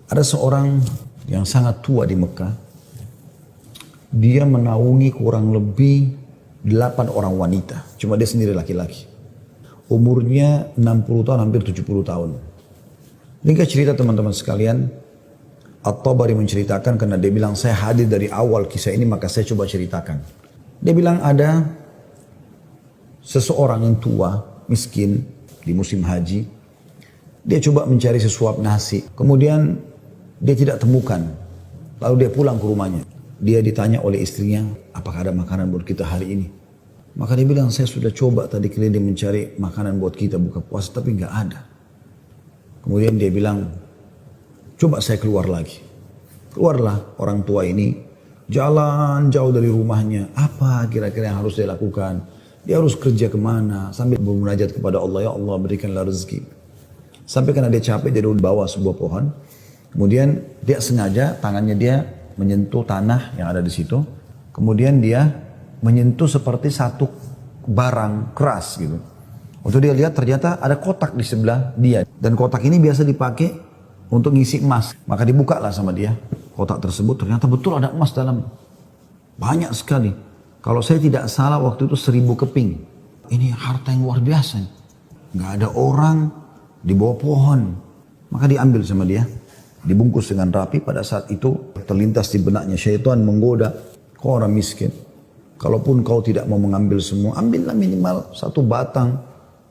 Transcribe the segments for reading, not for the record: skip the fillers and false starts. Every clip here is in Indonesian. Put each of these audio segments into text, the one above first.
Ada seorang yang sangat tua di Mekah. Dia menaungi kurang lebih 8 orang wanita. Cuma dia sendiri laki-laki. Umurnya 60 tahun, hampir 70 tahun. Ringkas cerita teman-teman sekalian, At-Tabari menceritakan karena dia bilang, saya hadir dari awal kisah ini maka saya coba ceritakan. Dia bilang ada seseorang yang tua, miskin di musim haji. Dia coba mencari sesuap nasi. Kemudian dia tidak temukan. Lalu dia pulang ke rumahnya. Dia ditanya oleh istrinya, apakah ada makanan buat kita hari ini? Maka dia bilang, saya sudah coba tadi keliling mencari makanan buat kita buka puasa tapi nggak ada. Kemudian dia bilang, coba saya keluar lagi. Keluarlah orang tua ini, jalan jauh dari rumahnya. Apa kira-kira yang harus dia lakukan? Dia harus kerja kemana? Sambil bermunajat kepada Allah, ya Allah berikanlah rezeki. Sampai karena dia capek, dia dulu bawa sebuah pohon. Kemudian dia sengaja tangannya dia menyentuh tanah yang ada di situ. Kemudian dia menyentuh seperti satu barang keras gitu. Waktu dia lihat ternyata ada kotak di sebelah dia. Dan kotak ini biasa dipakai untuk ngisi emas. Maka dibuka lah sama dia. Kotak tersebut ternyata betul ada emas dalam. Banyak sekali. Kalau saya tidak salah waktu itu 1000 keping. Ini harta yang luar biasa. Nggak ada orang di bawah pohon. Maka diambil sama dia. Dibungkus dengan rapi. Pada saat itu terlintas di benaknya syaitan menggoda. Kau orang miskin. Kalaupun kau tidak mau mengambil semua, ambillah minimal 1 batang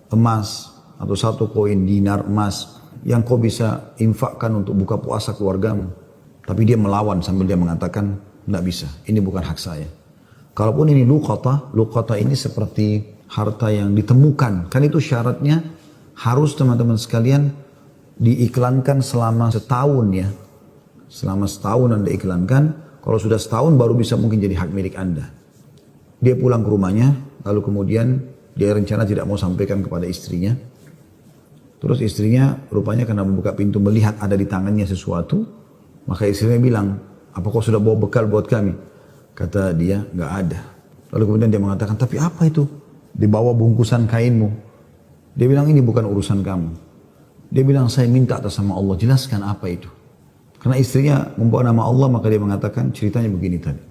emas atau 1 koin dinar emas yang kau bisa infakkan untuk buka puasa keluargamu. Tapi dia melawan sambil dia mengatakan, tidak bisa, ini bukan hak saya. Kalaupun ini luqata ini seperti harta yang ditemukan. Kan itu syaratnya harus teman-teman sekalian diiklankan selama setahun ya. Selama setahun Anda iklankan, kalau sudah setahun baru bisa mungkin jadi hak milik Anda. Dia pulang ke rumahnya, lalu kemudian dia rencana tidak mau sampaikan kepada istrinya. Terus istrinya rupanya karena membuka pintu melihat ada di tangannya sesuatu. Maka istrinya bilang, apa kau sudah bawa bekal buat kami? Kata dia, nggak ada. Lalu kemudian dia mengatakan, tapi apa itu? Di bawah bungkusan kainmu. Dia bilang, ini bukan urusan kamu. Dia bilang, saya minta atas nama Allah, jelaskan apa itu. Karena istrinya membawa nama Allah, maka dia mengatakan, ceritanya begini tadi.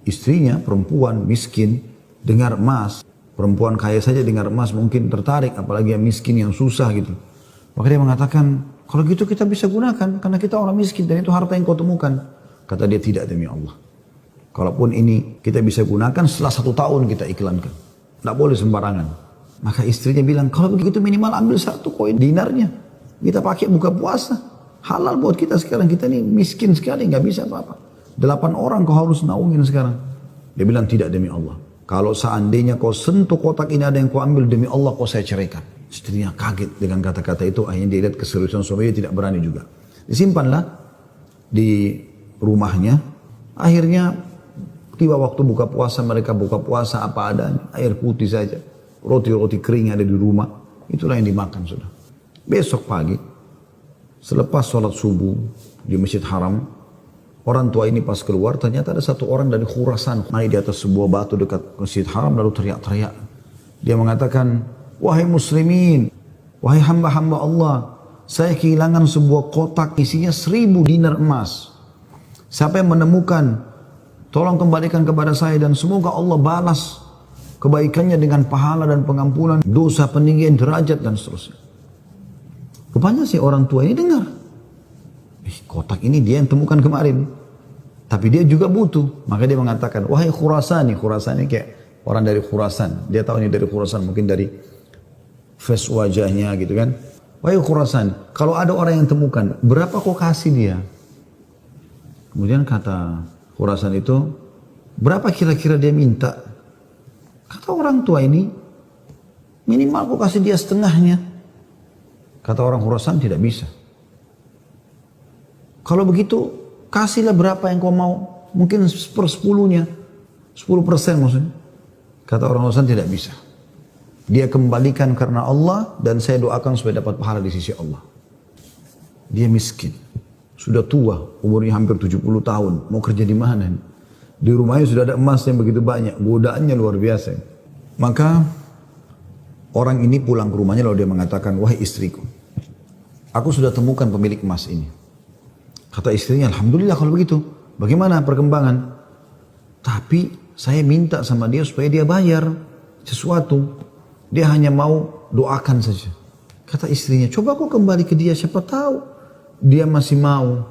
Istrinya, perempuan, miskin, dengar emas. Perempuan kaya saja dengar emas mungkin tertarik, apalagi yang miskin, yang susah gitu. Maka dia mengatakan, kalau gitu kita bisa gunakan, karena kita orang miskin dan itu harta yang kau temukan. Kata dia, tidak demi Allah. Kalaupun ini kita bisa gunakan setelah 1 tahun kita iklankan. Tidak boleh sembarangan. Maka istrinya bilang, kalau begitu minimal ambil 1 koin dinarnya. Kita pakai buka puasa. Halal buat kita sekarang, kita ini miskin sekali, nggak bisa apa-apa. 8 orang kau harus naungin sekarang. Dia bilang, tidak demi Allah. Kalau seandainya kau sentuh kotak ini ada yang kau ambil, demi Allah kau saya ceraikan. Istrinya kaget dengan kata-kata itu. Akhirnya dia lihat keseriusan suaminya, tidak berani juga. Disimpanlah di rumahnya. Akhirnya tiba waktu buka puasa, mereka buka puasa apa adanya. Air putih saja. Roti-roti kering ada di rumah. Itulah yang dimakan sudah. Besok pagi, selepas sholat subuh di Masjid Haram, orang tua ini pas keluar, ternyata ada 1 orang dari Khurasan naik di atas sebuah batu dekat Masjid Haram lalu teriak-teriak. Dia mengatakan, wahai muslimin, wahai hamba-hamba Allah, saya kehilangan sebuah kotak isinya 1000 dinar emas. Siapa yang menemukan, tolong kembalikan kepada saya dan semoga Allah balas kebaikannya dengan pahala dan pengampunan dosa, peninggian derajat dan seterusnya. Rupanya si orang tua ini dengar. Kotak ini dia yang temukan kemarin. Tapi dia juga butuh. Maka dia mengatakan, wahai Khurasani. Khurasani kayak orang dari Khurasan. Dia tahu ini dari Khurasan. Mungkin dari face wajahnya gitu kan. Wahai Khurasan. Kalau ada orang yang temukan, berapa kau kasih dia? Kemudian kata Khurasan itu, berapa kira-kira dia minta? Kata orang tua ini, minimal kau kasih dia setengahnya. Kata orang Khurasan, tidak bisa. Kalau begitu, kasihlah berapa yang kau mau. Mungkin 1/10-nya. 10% maksudnya. Kata orang Khurasan, tidak bisa. Dia kembalikan karena Allah dan saya doakan supaya dapat pahala di sisi Allah. Dia miskin. Sudah tua, umurnya hampir 70 tahun. Mau kerja di mana? Di rumahnya sudah ada emas yang begitu banyak. Godaannya luar biasa. Maka orang ini pulang ke rumahnya lalu dia mengatakan, wahai istriku, aku sudah temukan pemilik emas ini. Kata istrinya, alhamdulillah kalau begitu. Bagaimana perkembangan? Tapi saya minta sama dia supaya dia bayar sesuatu. Dia hanya mau doakan saja. Kata istrinya, coba kau kembali ke dia, siapa tahu dia masih mau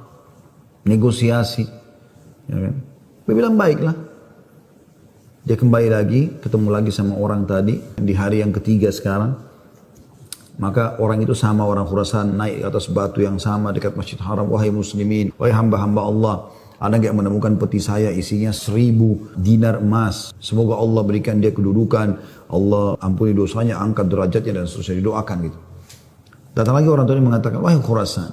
negosiasi. Ya kan? Dia bilang baiklah. Dia kembali lagi, ketemu lagi sama orang tadi di hari yang ketiga sekarang. Maka orang itu sama orang Khurasan naik ke atas batu yang sama dekat Masjid Haram. Wahai muslimin, wahai hamba-hamba Allah, ada nggak menemukan peti saya isinya 1000 dinar emas. Semoga Allah berikan dia kedudukan, Allah ampuni dosanya, angkat derajatnya dan seterusnya, didoakan gitu. Datang lagi orang tua ini mengatakan, wahai Khurasan,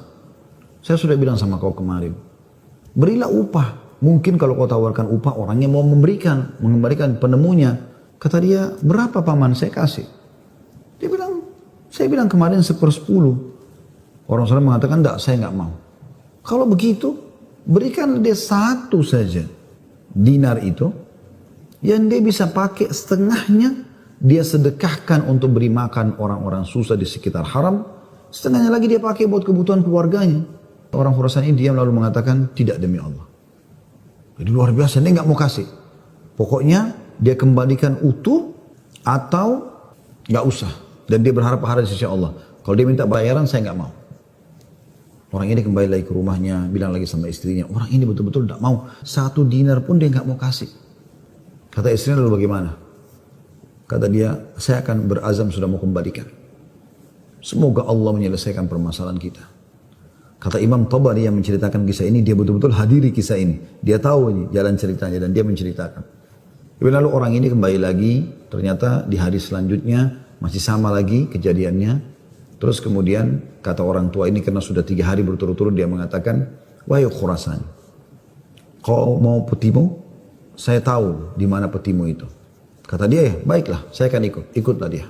saya sudah bilang sama kau kemarin, berilah upah. Mungkin kalau kau tawarkan upah, orangnya mau mengembalikan penemunya. Kata dia, berapa paman, saya kasih. Dia bilang, saya bilang kemarin 1/10. Orang sana mengatakan, enggak, saya enggak mau. Kalau begitu, berikan dia 1 saja dinar itu, yang dia bisa pakai setengahnya, dia sedekahkan untuk beri makan orang-orang susah di sekitar haram, setengahnya lagi dia pakai buat kebutuhan keluarganya. Orang Khurasan ini diam lalu mengatakan, tidak demi Allah. Jadi luar biasa, dia enggak mau kasih. Pokoknya dia kembalikan utuh atau enggak usah. Dan dia berharap pahala di sisi Allah. Kalau dia minta bayaran, saya nggak mau. Orang ini kembali lagi ke rumahnya, bilang lagi sama istrinya, orang ini betul-betul tidak mau. 1 dinar pun dia nggak mau kasih. Kata istrinya, lalu bagaimana? Kata dia, saya akan berazam sudah mau kembalikan. Semoga Allah menyelesaikan permasalahan kita. Kata Imam Tabari yang menceritakan kisah ini, dia betul-betul hadiri kisah ini. Dia tahu ini jalan ceritanya dan dia menceritakan. Lalu orang ini kembali lagi, ternyata di hari selanjutnya, masih sama lagi kejadiannya. Terus kemudian kata orang tua ini karena sudah 3 hari berturut-turut dia mengatakan, wahai Khurasan, kau mau petimu? Saya tahu di mana petimu itu. Kata dia, ya baiklah, saya akan ikut. Ikutlah dia.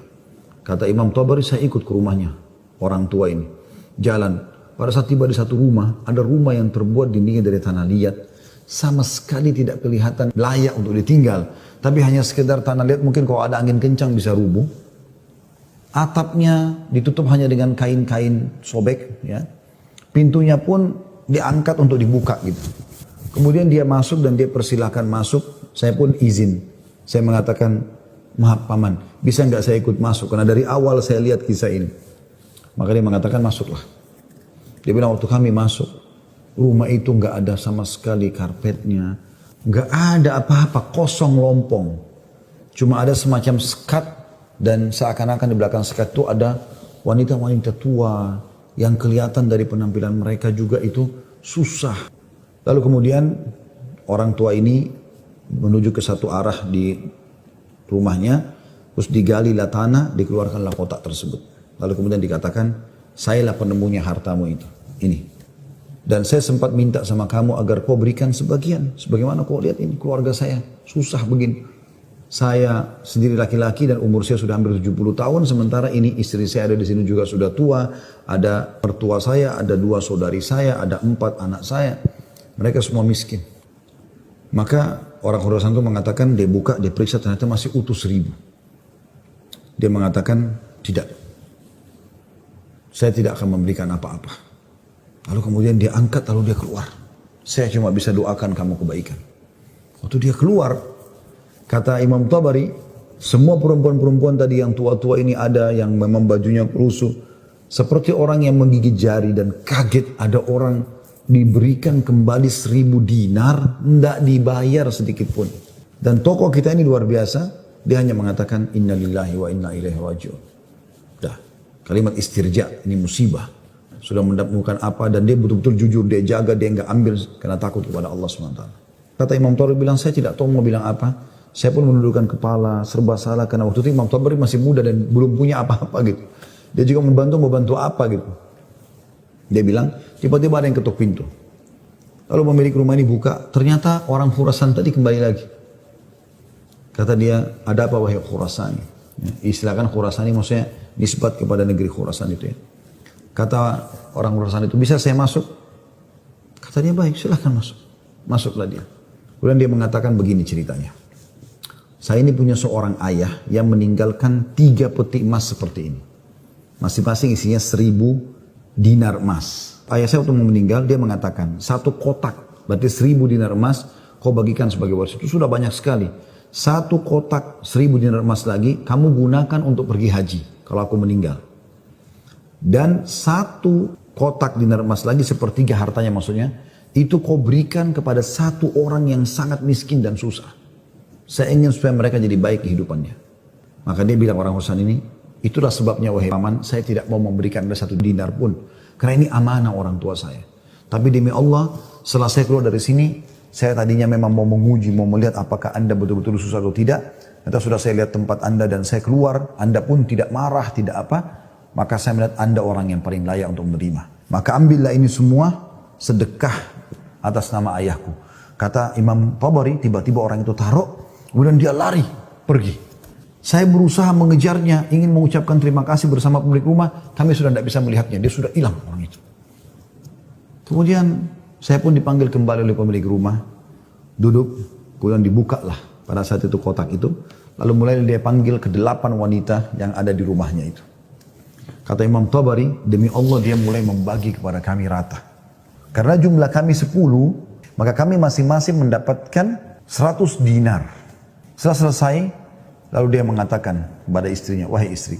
Kata Imam Tabari, saya ikut ke rumahnya orang tua ini. Jalan. Pada saat tiba di satu rumah, ada rumah yang terbuat dindingnya dari tanah liat. Sama sekali tidak kelihatan layak untuk ditinggal. Tapi hanya sekedar tanah liat, mungkin kalau ada angin kencang bisa rubuh. Atapnya ditutup hanya dengan kain-kain sobek, ya. Pintunya pun diangkat untuk dibuka gitu. Kemudian dia masuk dan dia persilahkan masuk. Saya pun izin. Saya mengatakan, maaf paman, bisa nggak saya ikut masuk? Karena dari awal saya lihat kisah ini. Maka dia mengatakan masuklah. Dia bilang waktu kami masuk, rumah itu nggak ada sama sekali karpetnya, nggak ada apa-apa, kosong lompong. Cuma ada semacam sekat. Dan seakan-akan di belakang sekat itu ada wanita-wanita tua yang kelihatan dari penampilan mereka juga itu susah. Lalu kemudian orang tua ini menuju ke satu arah di rumahnya, terus digalilah tanah, dikeluarkanlah kotak tersebut. Lalu kemudian dikatakan, sayalah penemunya hartamu itu. Ini. Dan saya sempat minta sama kamu agar kau berikan sebagian. Sebagaimana kau lihat ini keluarga saya susah begini. Saya sendiri laki-laki dan umur saya sudah hampir 70 tahun. Sementara ini istri saya ada di sini juga sudah tua. Ada mertua saya, ada 2 saudari saya, ada 4 anak saya. Mereka semua miskin. Maka orang Khurasan itu mengatakan, dia buka, dia periksa ternyata masih utuh 1000. Dia mengatakan, tidak. Saya tidak akan memberikan apa-apa. Lalu kemudian dia angkat, lalu dia keluar. Saya cuma bisa doakan kamu kebaikan. Waktu dia keluar, kata Imam Tabari, semua perempuan-perempuan tadi yang tua-tua ini ada yang memang bajunya lusuh. Seperti orang yang menggigit jari dan kaget ada orang diberikan kembali 1000 dinar, tidak dibayar sedikit pun. Dan tokoh kita ini luar biasa, dia hanya mengatakan inna lillahi wa inna ilaihi raji'un. Dah, kalimat istirja, ini musibah. Sudah mendapatkan apa dan dia betul-betul jujur, dia jaga, dia enggak ambil karena takut kepada Allah SWT. Kata Imam Tabari bilang, saya tidak tahu mau bilang apa. Saya pun menundukkan kepala, serba salah. Karena waktu itu Imam Tabari masih muda dan belum punya apa-apa gitu. Dia juga mau bantu apa gitu. Dia bilang, tiba-tiba ada yang ketuk pintu. Lalu pemilik rumah ini buka, ternyata orang Khurasan tadi kembali lagi. Kata dia, ada apa wahai Khurasan? Ya, istilahkan Khurasan ini maksudnya nisbat kepada negeri Khurasan itu ya. Kata orang Khurasan itu, bisa saya masuk? Kata dia, baik silahkan masuk. Masuklah dia. Kemudian dia mengatakan begini ceritanya. Saya ini punya seorang ayah yang meninggalkan 3 peti emas seperti ini. Masing-masing isinya 1000 dinar emas. Ayah saya waktu mau meninggal, dia mengatakan, 1 kotak, berarti 1000 dinar emas, kau bagikan sebagai waris. Itu sudah banyak sekali. 1 kotak 1000 dinar emas lagi, kamu gunakan untuk pergi haji, kalau aku meninggal. Dan 1 kotak dinar emas lagi, sepertiga hartanya maksudnya, itu kau berikan kepada 1 orang yang sangat miskin dan susah. Saya ingin supaya mereka jadi baik kehidupannya. Maka dia bilang orang Husain ini, itulah sebabnya wahai paman, saya tidak mau memberikan Anda 1 dinar pun. Karena ini amanah orang tua saya. Tapi demi Allah, setelah saya keluar dari sini, saya tadinya memang mau menguji, mau melihat apakah Anda betul-betul susah atau tidak. Ternyata sudah saya lihat tempat Anda dan saya keluar, Anda pun tidak marah, tidak apa. Maka saya melihat Anda orang yang paling layak untuk menerima. Maka ambillah ini semua sedekah atas nama ayahku. Kata Imam Tabari, tiba-tiba orang itu taruh, kemudian dia lari, pergi. Saya berusaha mengejarnya, ingin mengucapkan terima kasih bersama pemilik rumah, kami sudah tidak bisa melihatnya, dia sudah hilang orang itu. Kemudian saya pun dipanggil kembali oleh pemilik rumah, duduk, kemudian dibukalah pada saat itu kotak itu, lalu mulai dia panggil ke-8 wanita yang ada di rumahnya itu. Kata Imam Tabari, demi Allah dia mulai membagi kepada kami rata. Karena jumlah kami 10, maka kami masing-masing mendapatkan 100 dinar. Setelah selesai, lalu dia mengatakan kepada istrinya, wahai istri,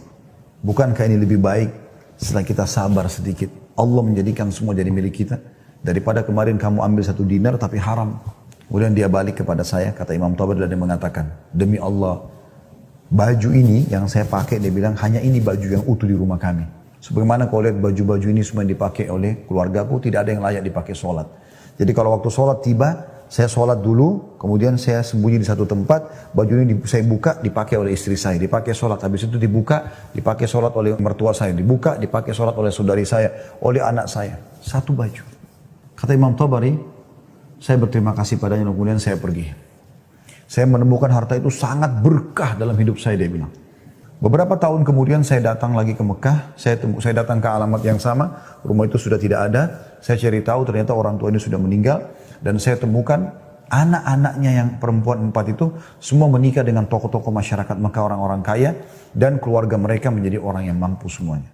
bukankah ini lebih baik setelah kita sabar sedikit, Allah menjadikan semua jadi milik kita, daripada kemarin kamu ambil 1 dinar tapi haram. Kemudian dia balik kepada saya, kata Imam Tabari, dan dia mengatakan, demi Allah, baju ini yang saya pakai, dia bilang, hanya ini baju yang utuh di rumah kami. Sebagaimana kau lihat baju-baju ini semua yang dipakai oleh keluargaku, tidak ada yang layak dipakai sholat. Jadi kalau waktu sholat tiba, saya sholat dulu, kemudian saya sembunyi di satu tempat, baju ini saya buka, dipakai oleh istri saya, dipakai sholat. Habis itu dibuka, dipakai sholat oleh mertua saya, dibuka, dipakai sholat oleh saudari saya, oleh anak saya. 1 baju. Kata Imam Tabari, saya berterima kasih padanya, kemudian saya pergi. Saya menemukan harta itu sangat berkah dalam hidup saya, dia bilang. Beberapa tahun kemudian saya datang lagi ke Mekah, saya datang ke alamat yang sama, rumah itu sudah tidak ada, saya cari tahu ternyata orang tua ini sudah meninggal, dan saya temukan anak-anaknya yang perempuan 4 itu, semua menikah dengan tokoh-tokoh masyarakat Mekah, orang-orang kaya, dan keluarga mereka menjadi orang yang mampu semuanya.